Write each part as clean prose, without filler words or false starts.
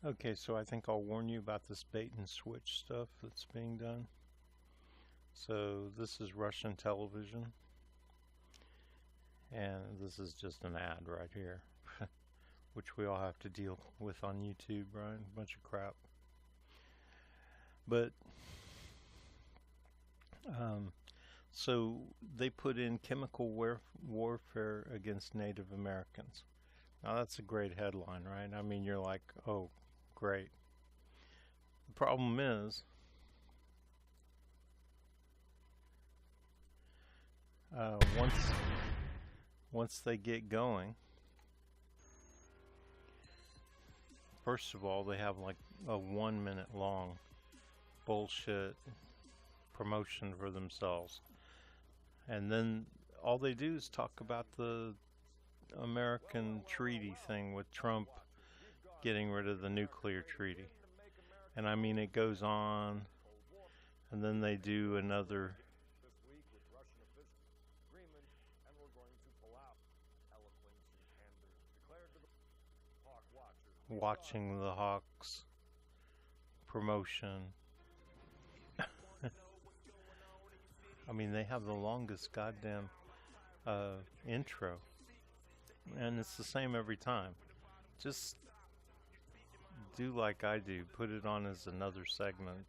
Okay, so I think I'll warn you about this bait and switch stuff that's being done. So this is Russian television, and this is just an ad right here, which we all have to deal with on YouTube, right? A bunch of crap. But so they put in chemical warfare against Native Americans. Now that's a great headline, right? I mean, you're like, oh, great. The problem is, once they get going, first of all, they have like a 1 minute long bullshit promotion for themselves. And then all they do is talk about the American treaty thing with Trump getting rid of the nuclear treaty. And I mean, it goes on, and then they do another watching the Hawks promotion. I mean, they have the longest goddamn intro, and it's the same every time. Just do like I do, put it on as another segment,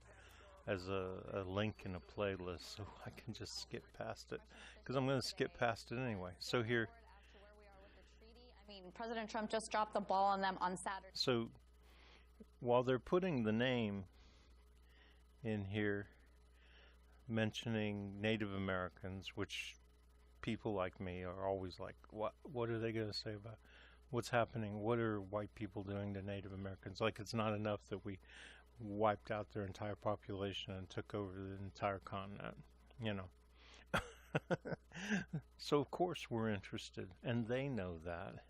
as a link in a playlist, so I can just skip past it, because I'm going to skip past it anyway. So here, I mean, President Trump just dropped the ball on them on Saturday. So while they're putting the name in here, mentioning Native Americans, which people like me are always like, what are they going to say about what's happening? What are white people doing to Native Americans? Like, it's not enough that we wiped out their entire population and took over the entire continent, you know. So of course we're interested, and they know that.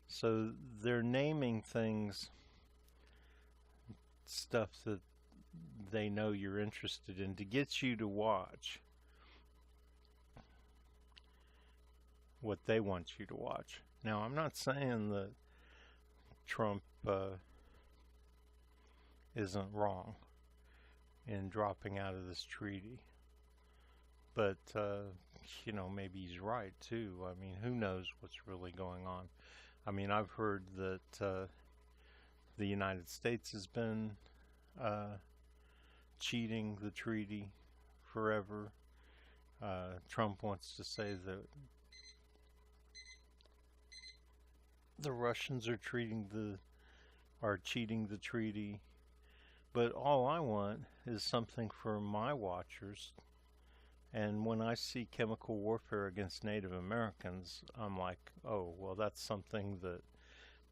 So they're naming things, stuff that they know you're interested in, to get you to watch what they want you to watch. Now, I'm not saying that Trump isn't wrong in dropping out of this treaty, but you know, maybe he's right too. I mean, who knows what's really going on? I mean, I've heard that the United States has been cheating the treaty forever. Trump wants to say that the Russians are cheating the treaty. But all I want is something for my watchers. And when I see chemical warfare against Native Americans, I'm like, oh, well, that's something that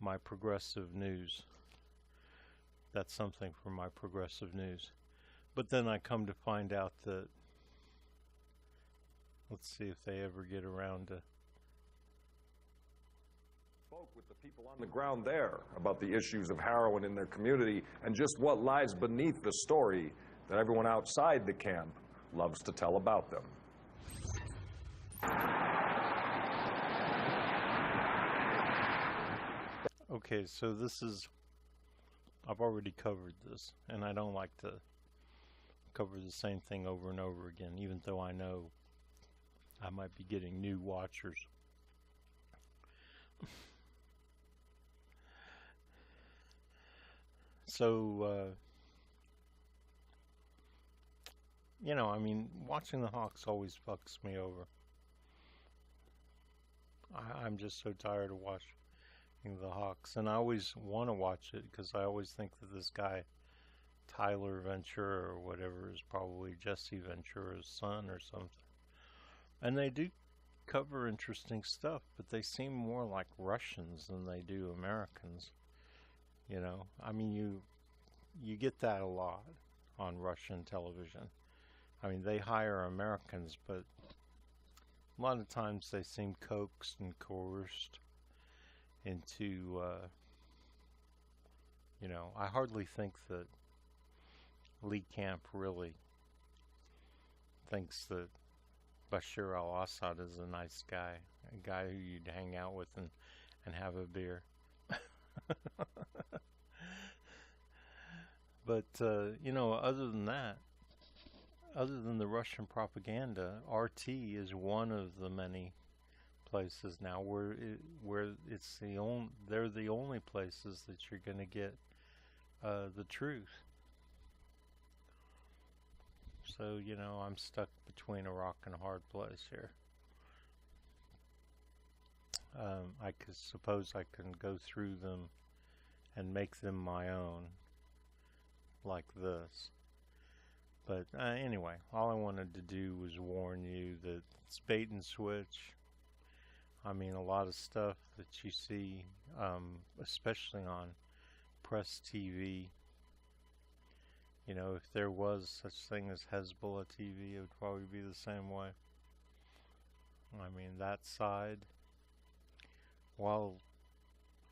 my progressive news, that's something for my progressive news. But then I come to find out that, let's see if they ever get around to. Spoke with the people on the ground there about the issues of heroin in their community and just what lies beneath the story that everyone outside the camp loves to tell about them. Okay, so this is, I've already covered this, and I don't like to cover the same thing over and over again, even though I know I might be getting new watchers. So, you know, I mean, watching the Hawks always fucks me over. I'm just so tired of watching the Hawks, and I always want to watch it because I always think that this guy, Tyler Ventura or whatever, is probably Jesse Ventura's son or something. And they do cover interesting stuff, but they seem more like Russians than they do Americans. You know, I mean, you get that a lot on Russian television. I mean, they hire Americans, but a lot of times they seem coaxed and coerced into, you know, I hardly think that Lee Camp really thinks that Bashar al-Assad is a nice guy, a guy who you'd hang out with and have a beer. But you know, other than that, other than the Russian propaganda, RT is one of the many places now where it's the only they're the only places that you're going to get the truth. So you know, I'm stuck between a rock and a hard place here. I could suppose I can go through them and make them my own, like this. But anyway, all I wanted to do was warn you that it's bait and switch. I mean, a lot of stuff that you see, especially on press TV. You know, if there was such thing as Hezbollah TV, it would probably be the same way. I mean, that side, while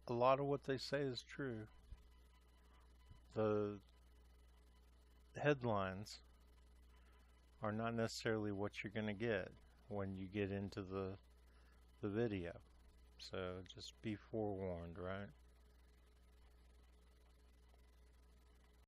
a lot of what they say is true, the headlines are not necessarily what you're going to get when you get into the video. So just be forewarned, right?